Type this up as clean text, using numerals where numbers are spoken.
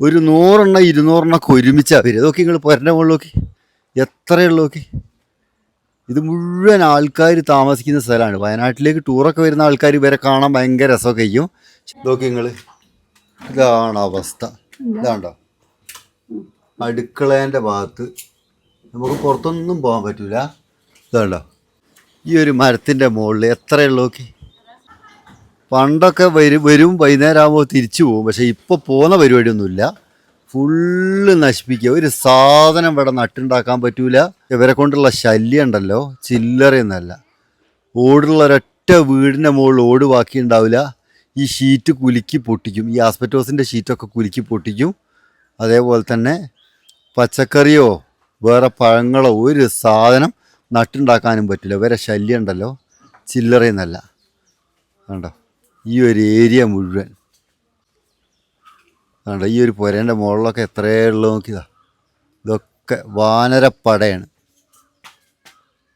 ഒരു 100 200 ഒരുമിച്ചാണ് വരിക. നോക്കി നിങ്ങൾ പുരൻ്റെ മുകളിൽ നോക്കി, എത്രയുള്ളൂ നോക്കി. ഇത് മുഴുവൻ ആൾക്കാർ താമസിക്കുന്ന സ്ഥലമാണ്. വയനാട്ടിലേക്ക് ടൂറൊക്കെ വരുന്ന ആൾക്കാർ ഇവരെ കാണാൻ ഭയങ്കര രസമൊക്കെ ചെയ്യും. നോക്കി നിങ്ങൾ, ഇതാണ് അവസ്ഥ. ഇതാണ്ടോ അടുക്കളേൻ്റെ ഭാഗത്ത് നമുക്ക് പുറത്തൊന്നും പോകാൻ പറ്റില്ല. ഇതാണ്ടോ ഈ ഒരു മരത്തിൻ്റെ മുകളിൽ എത്രയുള്ളൂ നോക്കി. പണ്ടൊക്കെ വരും വൈകുന്നേരം ആകുമ്പോൾ തിരിച്ചു പോകും. പക്ഷേ ഇപ്പോൾ പോകുന്ന പരിപാടിയൊന്നുമില്ല. ഫുള്ള് നശിപ്പിക്കുക. ഒരു സാധനം ഇവിടെ നട്ടുണ്ടാക്കാൻ പറ്റൂല. ഇവരെ കൊണ്ടുള്ള ശല്യം ഉണ്ടല്ലോ, ചില്ലറയൊന്നല്ല. ഓടുള്ള ഒരൊറ്റ വീടിൻ്റെ മുകളിൽ ഓട് ബാക്കി ഉണ്ടാവില്ല. ഈ ഷീറ്റ് കുലുക്കി പൊട്ടിക്കും. ഈ ആസ്പെറ്റോസിൻ്റെ ഷീറ്റൊക്കെ കുലുക്കി പൊട്ടിക്കും. അതേപോലെ തന്നെ പച്ചക്കറിയോ വേറെ പഴങ്ങളോ ഒരു സാധനം നട്ടുണ്ടാക്കാനും പറ്റില്ല. ഇവരെ ശല്യം ഉണ്ടല്ലോ, ചില്ലറയെന്നല്ല. കണ്ടോ ഈ ഒരു ഏരിയ മുഴുവൻ കണ്ടോ. ഈ ഒരു പുരേൻ്റെ മുകളിലൊക്കെ എത്രയേ ഉള്ളൂ നോക്കിയതാ. ഇതൊക്കെ വാനരപ്പടയാണ്.